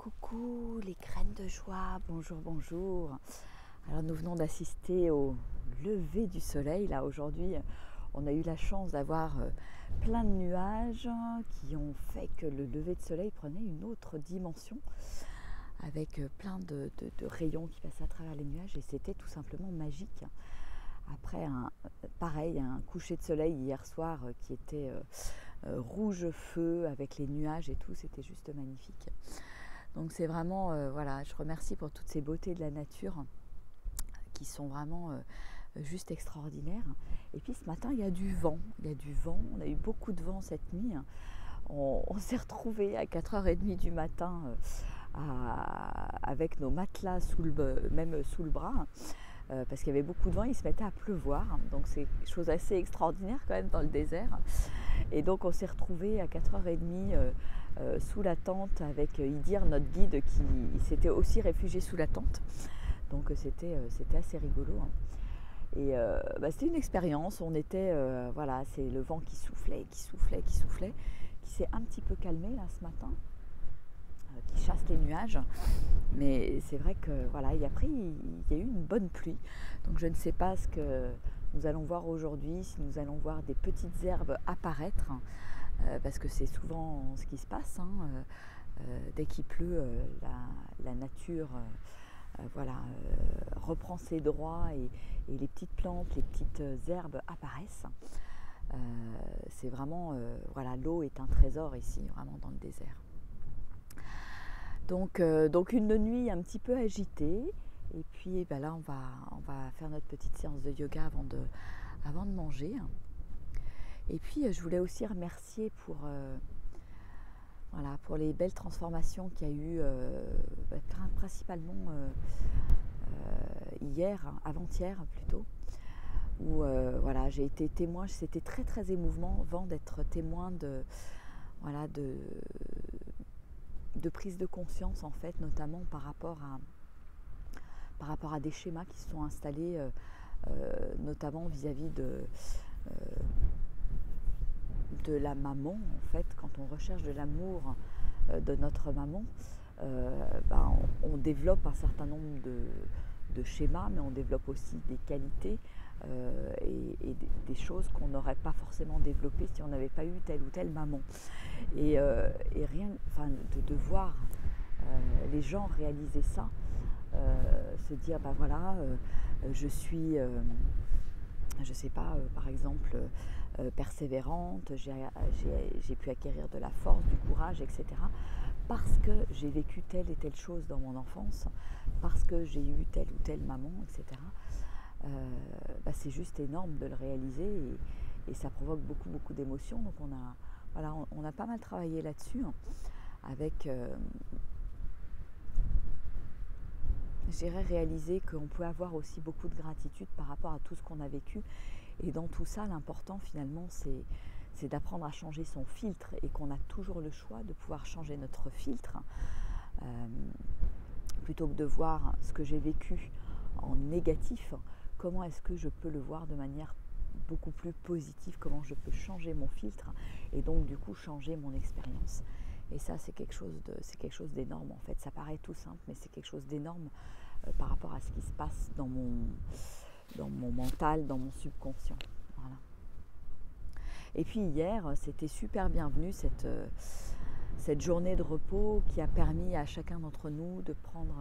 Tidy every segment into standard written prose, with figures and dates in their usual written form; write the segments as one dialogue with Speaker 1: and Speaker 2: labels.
Speaker 1: Coucou les graines de joie, bonjour, bonjour. Alors nous venons d'assister au lever du soleil. Là aujourd'hui, on a eu la chance d'avoir plein de nuages qui ont fait que le lever de soleil prenait une autre dimension avec plein de rayons qui passaient à travers les nuages et c'était tout simplement magique. Après pareil, un coucher de soleil hier soir qui était rouge feu avec les nuages et tout, c'était juste magnifique. Donc c'est vraiment, voilà, je remercie pour toutes ces beautés de la nature qui sont vraiment juste extraordinaires. Et puis ce matin, il y a du vent, on a eu beaucoup de vent cette nuit. On s'est retrouvés à 4h30 du matin avec nos matelas même sous le bras. Parce qu'il y avait beaucoup de vent, il se mettait à pleuvoir. Donc c'est une chose assez extraordinaire quand même dans le désert. Et donc on s'est retrouvés à 4h30 sous la tente avec Idir, notre guide, qui s'était aussi réfugié sous la tente. Donc c'était assez rigolo. Et c'était une expérience. On était, voilà, c'est le vent qui soufflait, qui s'est un petit peu calmé là ce matin, qui chasse les nuages. Mais c'est vrai que voilà, il y a eu une bonne pluie. Donc je ne sais pas ce que nous allons voir aujourd'hui, si nous allons voir des petites herbes apparaître, parce que c'est souvent ce qui se passe. Dès qu'il pleut, la nature reprend ses droits et les petites plantes, les petites herbes apparaissent. C'est vraiment, voilà, l'eau est un trésor ici, vraiment dans le désert. Donc une nuit un petit peu agitée. Et puis là, on va faire notre petite séance de yoga avant de manger. Et puis, je voulais aussi remercier pour les belles transformations qu'il y a eu, principalement hier, avant-hier plutôt, où j'ai été témoin. C'était très très émouvant d'être témoin de prise de conscience en fait, notamment par rapport à des schémas qui se sont installés, notamment vis-à-vis de la maman en fait. Quand on recherche de l'amour de notre maman, on développe un certain nombre de schémas, mais on développe aussi des qualités et des choses qu'on n'aurait pas forcément développées si on n'avait pas eu telle ou telle maman. Et rien, de voir les gens réaliser ça, se dire je suis, je sais pas, par exemple, persévérante, j'ai pu acquérir de la force, du courage, etc. Parce que j'ai vécu telle et telle chose dans mon enfance, parce que j'ai eu telle ou telle maman, etc. C'est juste énorme de le réaliser et ça provoque beaucoup, beaucoup d'émotions. Donc on a pas mal travaillé là-dessus, avec, je dirais, réaliser qu'on peut avoir aussi beaucoup de gratitude par rapport à tout ce qu'on a vécu. Et dans tout ça, l'important finalement, c'est d'apprendre à changer son filtre et qu'on a toujours le choix de pouvoir changer notre filtre. Plutôt que de voir ce que j'ai vécu en négatif, comment est-ce que je peux le voir de manière beaucoup plus positive, comment je peux changer mon filtre et donc du coup changer mon expérience. Et ça, c'est quelque chose d'énorme en fait. Ça paraît tout simple, mais c'est quelque chose d'énorme par rapport à ce qui se passe dans mon mental, dans mon subconscient. Voilà. Et puis hier, c'était super bienvenu cette journée de repos qui a permis à chacun d'entre nous de prendre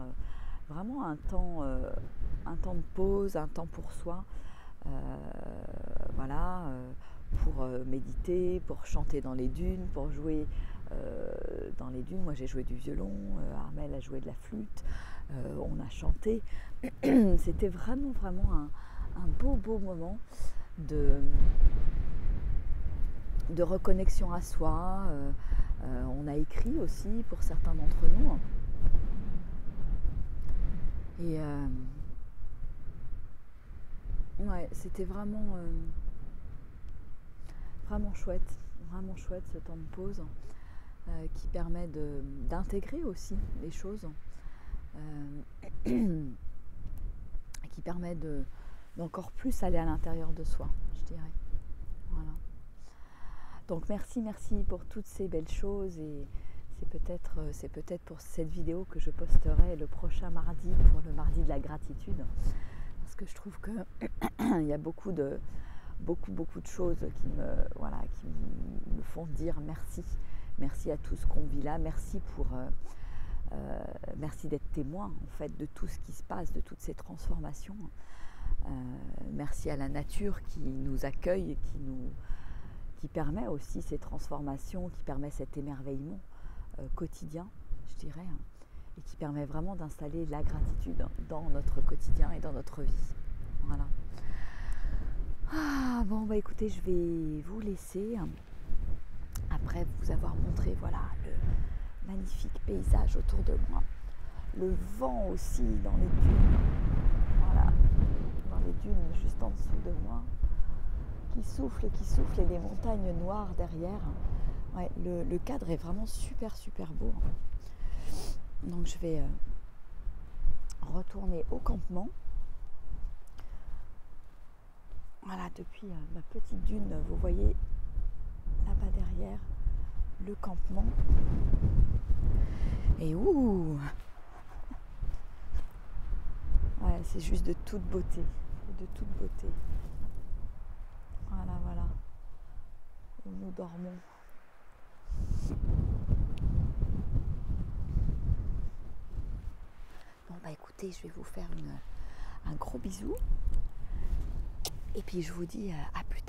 Speaker 1: vraiment un temps de pause, un temps pour soi, pour méditer, pour chanter dans les dunes, pour jouer dans les dunes. Moi j'ai joué du violon, Armel a joué de la flûte, on a chanté. C'était vraiment un beau moment de reconnexion à soi. On a écrit aussi pour certains d'entre nous. Et c'était vraiment chouette ce temps de pause qui permet d'intégrer aussi les choses, qui permet d'encore plus aller à l'intérieur de soi, je dirais. Voilà. Donc merci pour toutes ces belles choses et c'est peut-être pour cette vidéo que je posterai le prochain mardi, pour le mardi de la gratitude, parce que je trouve que il y a beaucoup de choses qui me font dire merci à tout ce qu'on vit là, merci d'être témoin en fait de tout ce qui se passe, de toutes ces transformations. Merci à la nature qui nous accueille et qui permet aussi ces transformations, qui permet cet émerveillement quotidien, je dirais, et qui permet vraiment d'installer la gratitude dans notre quotidien et dans notre vie. Voilà. Bon, bah écoutez, je vais vous laisser. Après vous avoir montré, voilà, le magnifique paysage autour de moi. Le vent aussi dans les dunes. Voilà, dans les dunes juste en dessous de moi. Qui souffle et les montagnes noires derrière. Ouais, le cadre est vraiment super beau. Donc je vais retourner au campement. Voilà, depuis ma petite dune, vous voyez là-bas derrière le campement. Et ouh, ouais, c'est juste de toute beauté, Voilà, où nous dormons. Bon bah écoutez, je vais vous faire un gros bisou. Et puis je vous dis à plus tard.